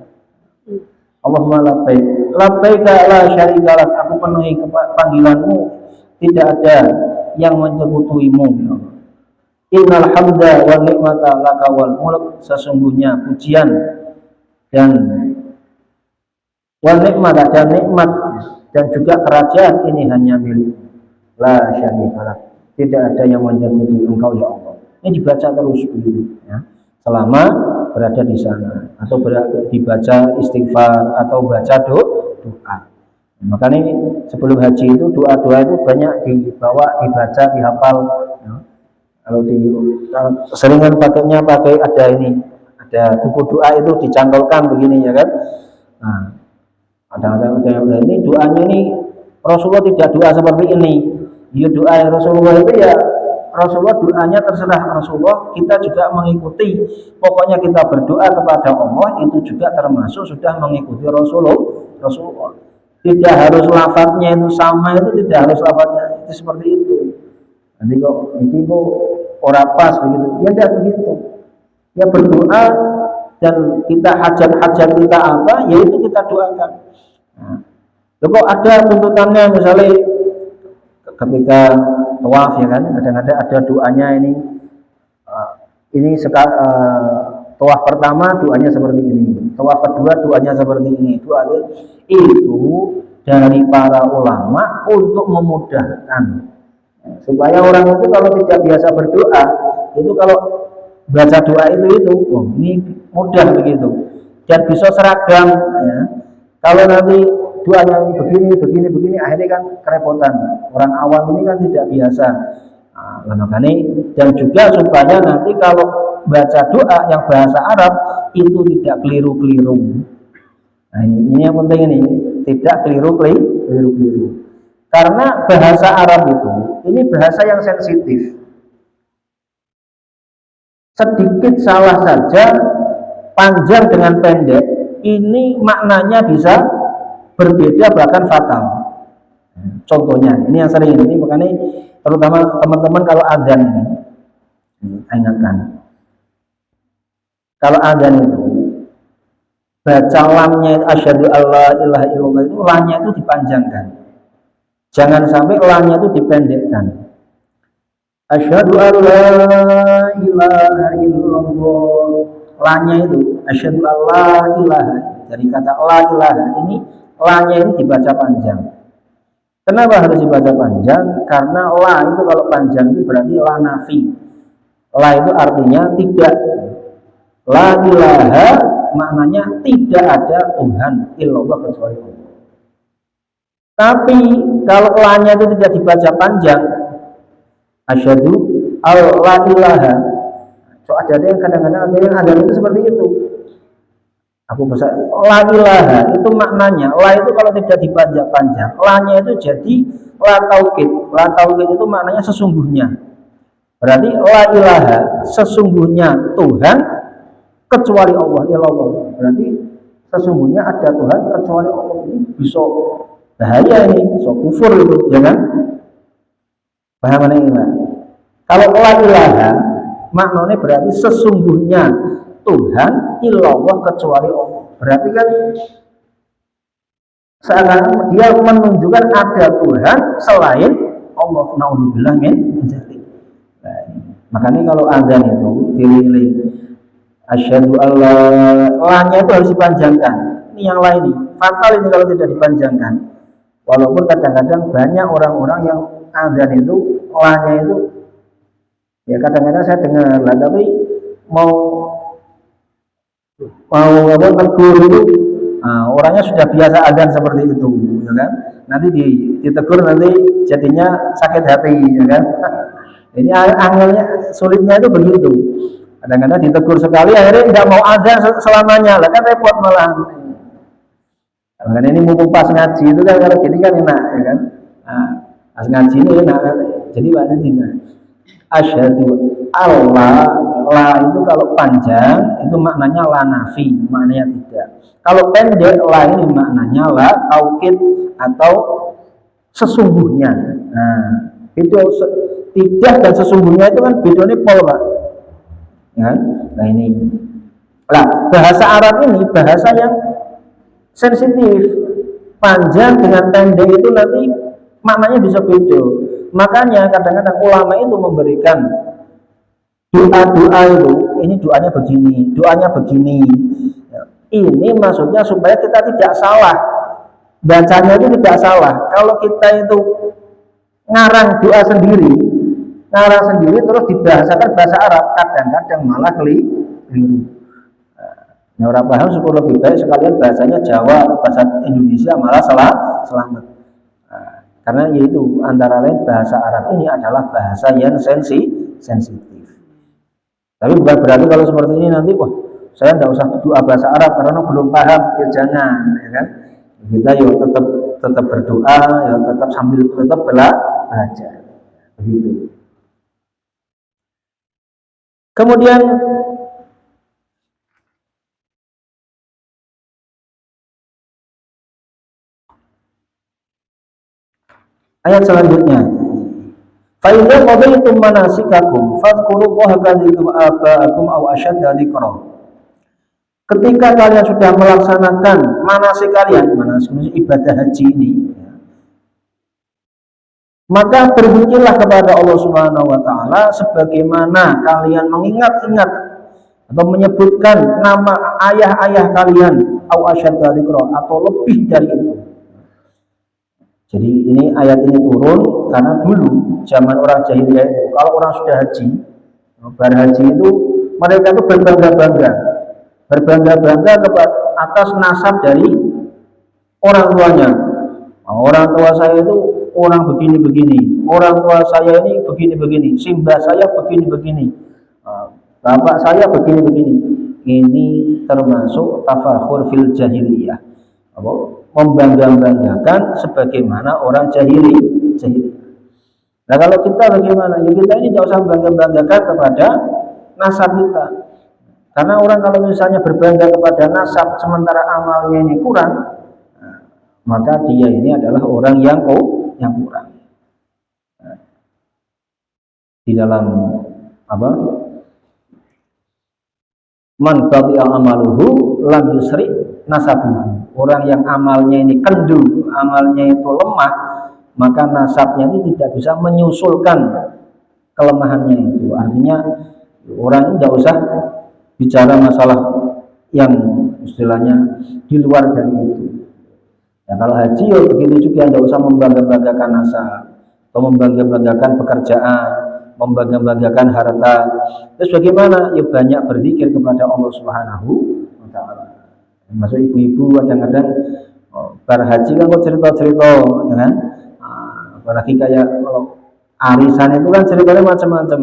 Allahumma labbaik, labbaik la syarika lak, aku penuhi panggilanmu, tidak ada yang menyekutuimu ya Allah. Innal hamda wa ni'mata laka wal mulk, sesungguhnya pujian dan wal nikmat dan nikmat dan juga kerajaan ini hanya milik la syarikalah, tidak ada yang menyekutuai engkau ya Allah. Ini dibaca terus begitu ya, selama berada di sana, atau dibaca istighfar atau baca doa. Makanya sebelum haji itu doa-doa itu banyak dibaca, dihafal ya. Kalau seringan pakainya pakai ada buku doa itu dicantolkan begini ya kan. Nah, kadang-kadang ada yang ini doanya ini Rasulullah tidak doa seperti ini. Dia doa Rasulullah itu ya Rasulullah, doanya terserah Rasulullah, kita juga mengikuti. Pokoknya kita berdoa kepada Allah itu juga termasuk sudah mengikuti Rasulullah. Tidak harus lafadznya itu sama, itu tidak harus lafadznya itu seperti itu. Nanti kok orang pas begitu, ya tidak begitu. Ya berdoa dan kita hajat-hajat kita apa, yaitu kita doakan. Nah, kok ada tuntutannya misalnya ketika tawaf ya kan, kadang-kadang ada doanya ini tawaf pertama doanya seperti ini, tawaf kedua doanya seperti ini. Itu dari para ulama untuk memudahkan, supaya orang itu kalau tidak biasa berdoa, itu kalau baca doa itu ini mudah begitu dan bisa seragam ya. Kalau nanti doanya begini akhirnya kan kerepotan, orang awam ini kan tidak biasa. Nah, makanya dan juga supaya nanti kalau baca doa yang bahasa Arab itu tidak keliru-keliru. Nah ini yang penting, ini tidak keliru-keliru. Karena bahasa Arab itu, ini bahasa yang sensitif. Sedikit salah saja, panjang dengan pendek, ini maknanya bisa berbeda bahkan fatal. Contohnya, ini yang sering ini, makanya terutama teman-teman kalau adzan ini, ingatkan. Kalau adzan itu, baca lamnya asyhadu alla ilaha illallah itu, lamnya itu dipanjangkan. Jangan sampai lamnya itu dipendekkan. Asyhadu alla ilaha illallah. Lamnya itu asyhadu alla ilaha. Dari kata la ilaha ini, lamnya ini dibaca panjang. Kenapa harus dibaca panjang? Karena la itu kalau panjang itu berarti la nafi. La itu artinya tidak. La ilaha maknanya tidak ada Tuhan illallah kecuali Allah. Tapi kalau la-nya itu tidak dibaca panjang, asyhadu alla ilaha. So ada yang kadang-kadang ada yang ada itu seperti itu. Aku bisa la ilaha itu maknanya, la itu kalau tidak dibaca panjang, la-nya itu jadi la taukid. La taukid itu maknanya sesungguhnya. Berarti la ilaha, sesungguhnya Tuhan kecuali Allah, illallah. Berarti sesungguhnya ada Tuhan kecuali Allah. Ini bisa bahaya ini, so kufur itu, ya kan? Paham ini Pak? Kalau la ilaha maknanya berarti sesungguhnya Tuhan illallah kecuali Allah. Berarti kan Seakan dia menunjukkan ada Tuhan selain Allah. Naudzubillah min dzalik. Nah, makanya kalau azan itu dililit asyhadu alla, la-nya itu harus dipanjangkan. Ini yang lain nih. Fatal ini kalau tidak dipanjangkan. Walaupun kadang-kadang banyak orang-orang yang azan itu la-nya itu ya kadang-kadang saya dengar lah, tapi mau apa tegur itu orangnya sudah biasa azan seperti itu, ya kan? Nanti ditegur nanti jadinya sakit hati, ya kan? Ini angelnya sulitnya itu begitu. Kadang-kadang ditegur sekali akhirnya tidak mau azan selamanya, lah kan repot malah. Makanya ini mumpung pas ngaji itu kan kalau gini kan enak, ya kan? Nah, pas ngaji ini enak, jadi maknanya tidak. Asyhadu Allah, la itu kalau panjang itu maknanya la nafi, maknanya tidak. Kalau pendek la ini maknanya la taukid atau sesungguhnya. Nah, itu tidak dan sesungguhnya itu kan bedanya pol, Pak. Ya, nah ini. Nah, bahasa Arab ini bahasa yang sensitif. Panjang dengan pendek itu nanti maknanya bisa beda. Makanya kadang-kadang ulama itu memberikan doa-doa itu, ini doanya begini, doanya begini. Ini maksudnya supaya kita tidak salah. Bacanya itu tidak salah. Kalau kita itu ngarang doa sendiri, terus dibahasakan bahasa Arab, kadang-kadang malah keliru. Nah, orang paham syukur lebih baik sekalian bahasanya Jawa atau bahasa Indonesia malah selamat. Karena yaitu antara lain bahasa Arab ini adalah bahasa yang sensitif. Tapi bukan berarti kalau seperti ini nanti wah saya tidak usah doa bahasa Arab karena belum paham, ya jangan, ya kan? Kita ya tetap berdoa, ya tetap sambil tetap belajar, begitu. Kemudian ayat selanjutnya, fa idza qadaytum manasikakum fadhkurullaha kadzikrum aba'akum aw ashadda dzikra. Ketika kalian sudah melaksanakan manasik kalian, manasik ibadah haji ini, maka berzikirlah kepada Allah Subhanahu wa taala sebagaimana kalian mengingat-ingat atau menyebutkan nama ayah-ayah kalian aw ashadda dzikra atau lebih dari itu. Jadi ini ayat ini turun karena dulu zaman orang jahiliyah itu kalau orang sudah haji, berhaji itu mereka itu berbangga-bangga kepada atas nasab dari orang tuanya. Orang tua saya itu orang begini-begini, orang tua saya ini begini-begini, simbah saya begini-begini, bapak saya begini-begini. Ini termasuk tafakhur fil jahiliyah, membangga-banggakan sebagaimana orang jahiliyah. Nah kalau kita bagaimana? Ya kita ini tidak usah membangga-banggakan kepada nasab kita. Karena orang kalau misalnya berbangga kepada nasab sementara amalnya ini kurang, maka dia ini adalah orang yang kurang. Di dalam apa? Man bati'a amaluhu lam yusri nasabuhu. Orang yang amalnya ini kendu, amalnya itu lemah, maka nasabnya ini tidak bisa menyusulkan kelemahannya itu. Artinya orang ini tidak usah bicara masalah yang istilahnya di luar dari itu. Ya kalau haji ya begitu juga, tidak usah membangga-banggakan nasab atau membangga-banggakan pekerjaan, membangga-banggakan harta. Terus bagaimana? Ya banyak berzikir kepada Allah Subhanahu wa taala. Masuk ibu-ibu kadang-kadang berhaji kan kok cerita-cerita, ya kan? Apalagi kayak kalau arisan itu kan ceritanya macam-macam.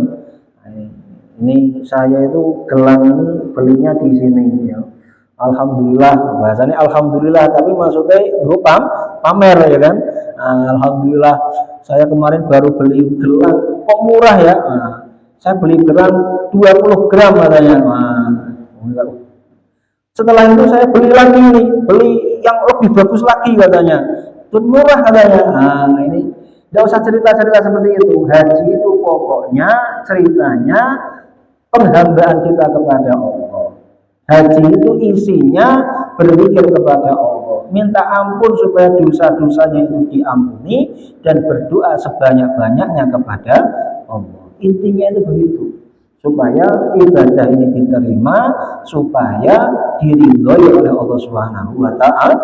Ini saya itu gelang ini belinya di sini, ya. Alhamdulillah, bahasanya alhamdulillah, tapi maksudnya berupa pamer, ya kan? Alhamdulillah, saya kemarin baru beli gelang, kok murah ya? Saya beli gelang 20 gram katanya. Setelah itu saya beli lagi nih, beli yang lebih bagus lagi katanya, itu murah katanya. Ini tidak usah cerita-cerita seperti itu. Haji itu pokoknya ceritanya penghambaan kita kepada Allah. Haji itu isinya berzikir kepada Allah. Allah, minta ampun supaya dosa-dosanya itu diampuni dan berdoa sebanyak-banyaknya kepada Allah. Intinya itu begitu, supaya ibadah ini diterima, supaya diridhoi oleh Allah Subhanahu wa Ta'ala.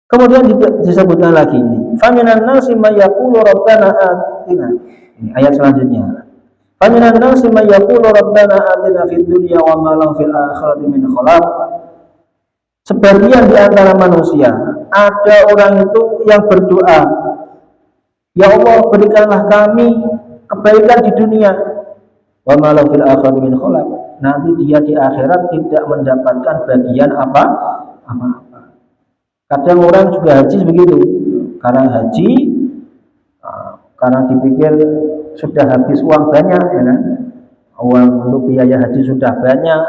Kemudian disebutkan lagi ini, faminan nasi may yaqulu rabbana atina. Ini ayat selanjutnya. Faminan nasi may yaqulu rabbana atina fid dunya wa ma lahu fil akhirati min khalaq. Sebagian di antara manusia ada orang itu yang berdoa, ya Allah berikanlah kami kebaikan di dunia, wa ma lahu fil akhirati min khalaq. Nanti dia di akhirat tidak mendapatkan bagian apa-apa. Kadang orang juga haji begitu, karena haji, karena dipikir sudah habis uang banyak, ya kan? Uang untuk biaya haji sudah banyak,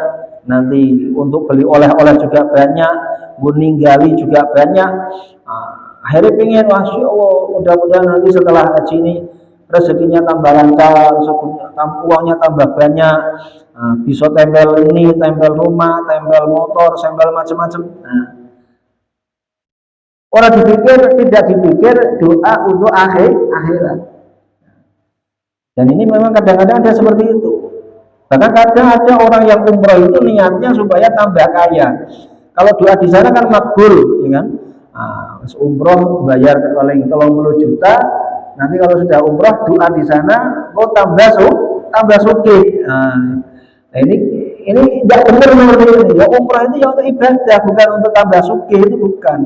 nanti untuk beli oleh-oleh juga banyak, meninggali juga banyak. Akhirnya pengen, masya Allah, mudah-mudahan nanti setelah haji ini rezekinya tambah lancar, uangnya tambah banyak, bisa tempel ini, tempel rumah, tempel motor, tempel macam-macam. Orang tidak dipikir doa untuk akhirat. Dan ini memang kadang-kadang ada seperti itu. Bahkan kadang ada orang yang umroh itu niatnya supaya tambah kaya. Kalau doa di sana kan makbul, ya kan? Umroh bayar paling 30 juta. Nanti kalau sudah umroh doa di sana, tambah sugih. Nah ini tidak benar seperti ini. Ya umroh itu ya untuk ibadah, bukan untuk tambah sugih, itu bukan.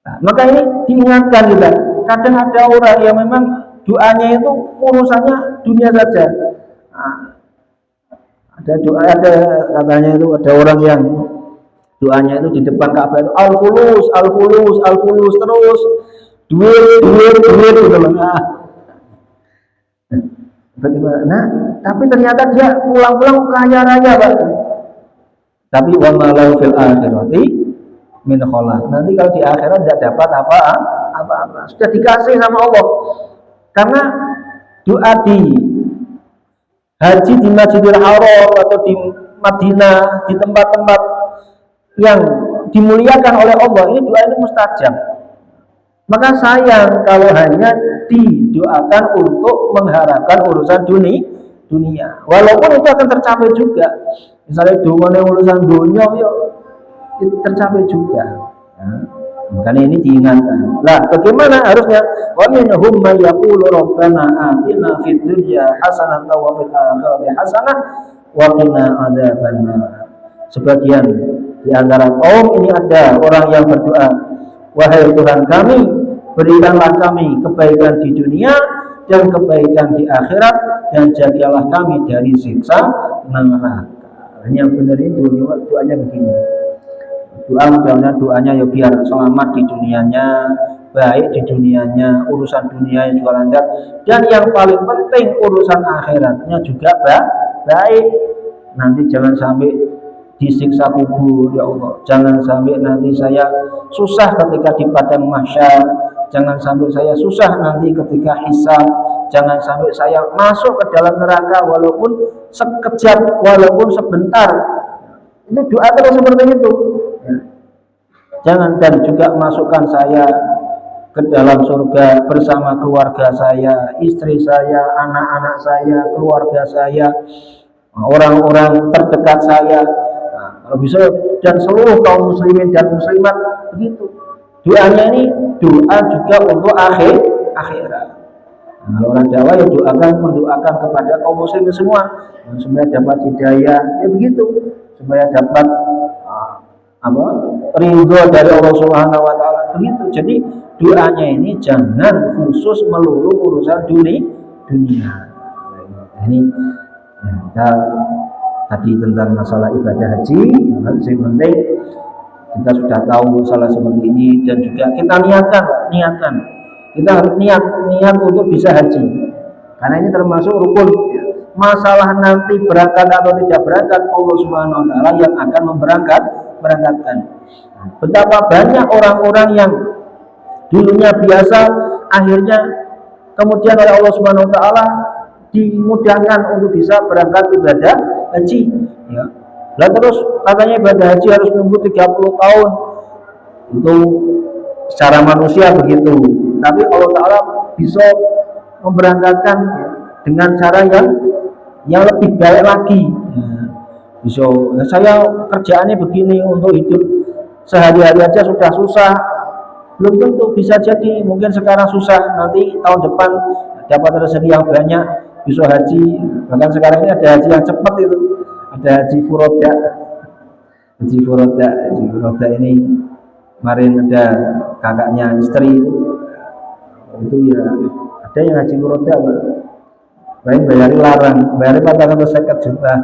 Nah, maka ini diingatkan juga. Kadang ada orang yang memang doanya itu urusannya dunia saja. Ada katanya itu ada orang yang doanya itu di depan Ka'bah itu al-fulus terus duit gitu loh. Bagaimana? Nah, tapi ternyata dia pulang-pulang kaya raya, Pak. Tapi wa ma lahu fil akhirati min khalaq. Nanti kalau di akhirat tidak dapat apa-apa. Sudah dikasih sama Allah. Karena doa di haji di Masjidil Haram atau di Madinah, di tempat-tempat yang dimuliakan oleh Allah, ini doa ini mustajab. Maka sayang kalau hanya didoakan untuk mengharapkan urusan dunia. Walaupun itu akan tercapai juga. Misalnya doanya urusan dunia, itu tercapai juga. Makanya ini diingatkan. Lah, bagaimana harusnya? Wa minhum may yaqulu rabbana atina fid dunya hasanatan wa fil akhirati hasanah wa qina adzabannar. Sebagian di antara kaum ini ada orang yang berdoa, wahai Tuhan kami, berikanlah kami kebaikan di dunia dan kebaikan di akhirat, dan jagalah kami dari siksa neraka. Yang benar itu doanya begini. Mudah-mudahan doanya ya biar selamat di dunianya, baik di dunianya, urusan dunianya juga lancar, dan yang paling penting urusan akhiratnya juga baik. Nanti jangan sampai disiksa kubur, ya Allah. Jangan sampai nanti saya susah ketika di padang mahsyar. Jangan sampai saya susah nanti ketika hisab. Jangan sampai saya masuk ke dalam neraka walaupun sekejap, walaupun sebentar. Itu doa terus seperti itu. Jangan, dan juga masukkan saya ke dalam surga bersama keluarga saya, istri saya, anak-anak saya, keluarga saya, orang-orang terdekat saya, kalau bisa, dan seluruh kaum muslimin dan muslimat. Begitu doanya. Ini doa juga untuk akhirat. Kalau orang Jawa ya mendoakan kepada kaum muslimin semua supaya dapat hidayah, ya begitu, supaya dapat ridho dari Allah Subhanahu wa Ta'ala, begitu. Jadi doanya ini jangan khusus melulu urusan dunia. Ini kita tadi tentang masalah ibadah haji. Yang penting kita sudah tahu masalah seperti ini, dan juga kita niatkan. Kita harus niat untuk bisa haji, karena ini termasuk rukun. Masalah nanti berangkat atau tidak berangkat, Allah Subhanahu wa Ta'ala yang akan memberangkatkan. Betapa banyak orang-orang yang dulunya biasa, akhirnya kemudian oleh Allah Subhanahu wa Ta'ala dimudahkan untuk bisa berangkat ibadah haji. Ya. Lah terus katanya ibadah haji harus nunggu 30 tahun. Itu secara manusia begitu. Tapi Allah Ta'ala bisa memberangkatkan dengan cara yang lebih baik lagi. Bisa, saya kerjaannya begini untuk hidup sehari-hari aja sudah susah, belum tentu bisa jadi mungkin sekarang susah, nanti tahun depan dapat rezeki yang banyak bisa haji. Bahkan sekarang ini ada haji yang cepat itu, ada haji furoda. Haji furoda ini kemarin ada kakaknya istri itu ya, ada yang haji furoda lain bayari larang, bayari 450 juta.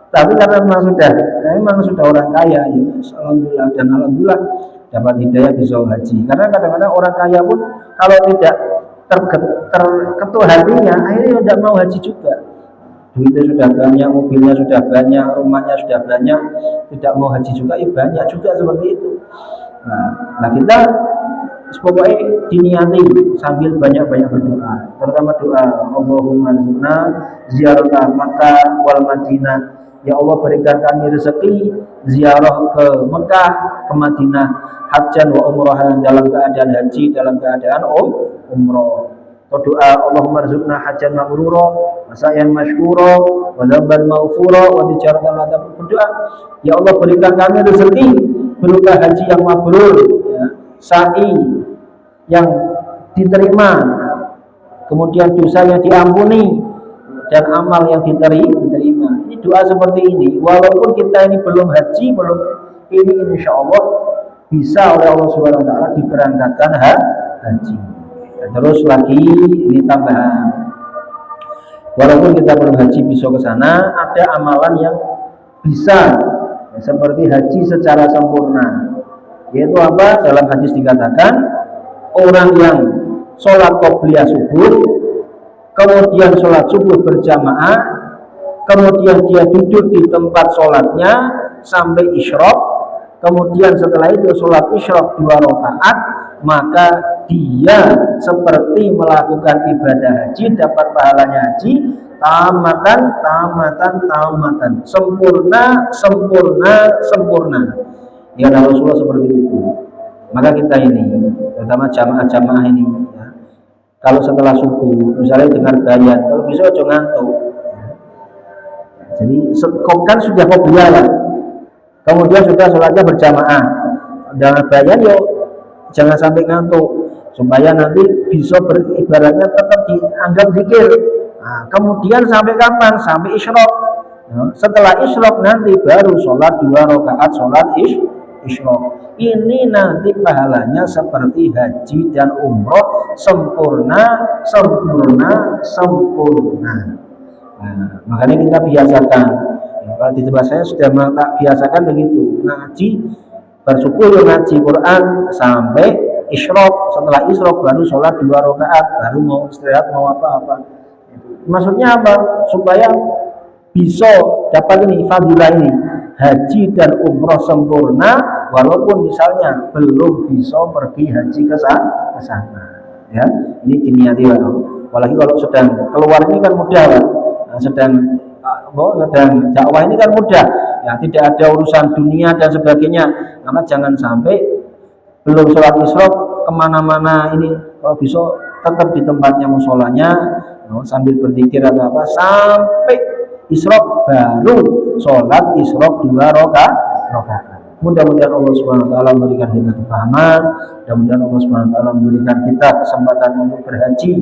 Tapi karena memang sudah orang kaya ya, alhamdulillah, dan alhamdulillah dapat hidayah bisa haji. Karena kadang-kadang orang kaya pun kalau tidak terketuk hatinya, akhirnya tidak mau haji juga. Duitnya sudah banyak, mobilnya sudah banyak, rumahnya sudah banyak, tidak mau haji juga, ya banyak juga seperti itu. Nah kita pokoknya diniati sambil banyak-banyak berdoa, terutama doa Allahumma rzuqna ziarah Makkah wal Madinah. Ya Allah, berikan kami rezeki ziarah ke Mekah, ke Madinah, hajjan wa umrahan, dalam keadaan haji, dalam keadaan umrah. Atau doa Allahumma rzuqna hajjan mabrura wa sa'yan mashkura wa dzamban maghfura wa tijaratan la tabur. Berdoa, ya Allah berikan kami rezeki berupa haji yang mabrur, ya, sa'i yang diterima, kemudian dosa yang diampuni, dan amal yang diterima. Ini doa seperti ini. Walaupun kita ini belum haji, ini insya Allah bisa oleh Allah Subhanahu Wa Taala diberangkatkan haji. Dan terus lagi ini tambahan. Walaupun kita belum haji bisa ke sana, ada amalan yang bisa seperti haji secara sempurna. Yaitu apa? Dalam hadis dikatakan orang yang sholat qobliyah subuh, kemudian sholat subuh berjamaah, kemudian dia duduk di tempat sholatnya sampai isyraq, kemudian setelah itu sholat isyraq 2 rakaat, maka dia seperti melakukan ibadah haji, dapat pahalanya haji tamatan, sempurna. Ya Rasulullah seperti itu. Maka kita ini, terutama jamaah-jamaah ini, ya, kalau setelah subuh, misalnya dengar bayan, kalau bisa jangan ngantuk. Jadi kan sudah qobliyah lah. Kemudian sudah sholatnya berjamaah. Dengan bayan yo jangan sampai ngantuk, supaya nanti bisa beribaratnya tetap dianggap zikir. Nah, kemudian sampai kapan? Sampai isyraq. Nah, setelah isyraq nanti baru sholat 2 rakaat sholat isyraq. Ini nanti pahalanya seperti haji dan umroh sempurna. Nah, makanya kita biasakan. Ya, kalau di tempat saya sudah tak biasakan begitu. Ngaji bersyukur ya, ngaji Quran sampai isyraq. Setelah isyraq baru sholat 2 rakaat, baru mau istirahat, mau apa-apa. Maksudnya apa? Supaya bisa dapat ini fadilah ini, haji dan umroh sempurna, walaupun misalnya belum bisa pergi haji ke sana. Ya, ini diniati, apalagi kalau sedang keluar ini kan mudah, Pak. Sedang dakwah ini kan mudah, ya, tidak ada urusan dunia dan sebagainya. Maka jangan sampai belum sholat isyraq kemana-mana, ini kalau bisa tetap di tempatnya musolanya, sambil berzikir atau apa sampai isyraq baru sholat isyraq 2 rakaat. Mudah-mudahan Allah Subhanahu Wa Taala memberikan kita kepahaman, mudah-mudahan Allah Subhanahu Wa Taala memberikan kita kesempatan untuk berhaji,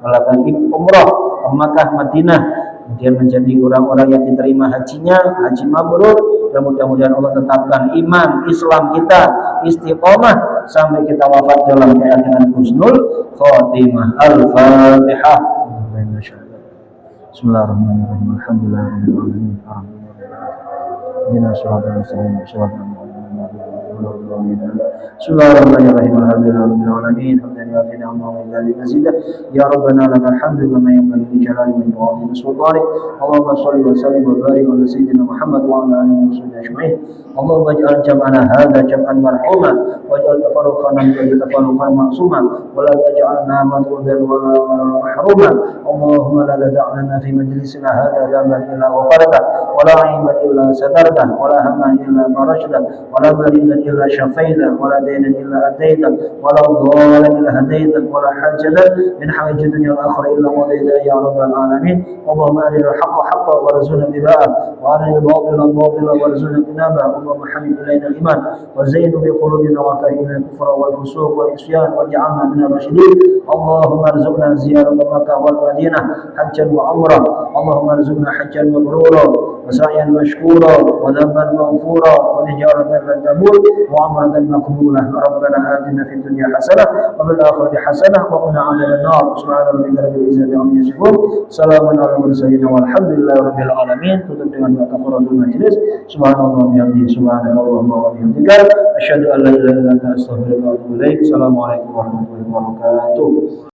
melakukan umrah ke Makkah, Madinah, kemudian menjadi orang-orang yang diterima hajinya, haji mabrur, dan mudah-mudahan Allah tetapkan iman Islam kita istiqomah sampai kita wafat dalam keadaan husnul khotimah. Al-Fatihah. Bismillahirrahmanirrahim. Alhamdulillahirabbil alamin. Bismillahirrahmanirrahim. Alhamdulillahirabbil alamin. Ya Rabbana lakal hamdu kama yanbaghi li jalali wajhika wa 'azimi sultanik. Allahumma shalli wa sallim wa barik ala sayyidina Muhammad wa ala alihi wa sahbihi ajma'in. Allahumma ij'al jam'ana hadza jam'an marhuma waj'al tafarruqana min tafarruqan ma'suma wa la taj'alna madrudan wa la mahruma. اللهم لا تدع لنا في مجلسنا هذا ذنبا إلا غفرته ولا عيبا إلا سترته ولا هما إلا فرجته ولا مريضا إلا شفيته ولا دينا إلا أتيته ولا ضالا إلا هديته ولا حاجة من حوائج الدنيا والآخرة إلا قضيتها يا رب العالمين. اللهم أرنا الحق حقا وارزقنا اتباعه وأرنا الباطل باطلا وارزقنا اجتنابه. اللهم حبب إلينا الإيمان وزين بقلوبنا وكرهنا الكفر والفسوق والعصيان واجعلنا من الراشدين. اللهم ارزقنا زيارة مكة والمدينة حجا وعمرة. اللهم ارزقنا حجا مبرورا وسعيا مشكورا وذنبا مغفورا وتجارة لن تبور وعمرة مقبولة. ربنا آتنا في الدنيا حسنة وفي الآخرة حسنة وقنا عذاب النار. سبحان ربك رب العزة عما يصفون سلام على المرسلين والحمد لله رب العالمين. Tutup dengan kafaratul majlis. Subhanallah bihamdihi subhanallah wa bihamdika asyhadu an la ilaha illa anta astaghfiruka wa atubu ilaik. Assalamualaikum warahmatullahi wabarakatuh.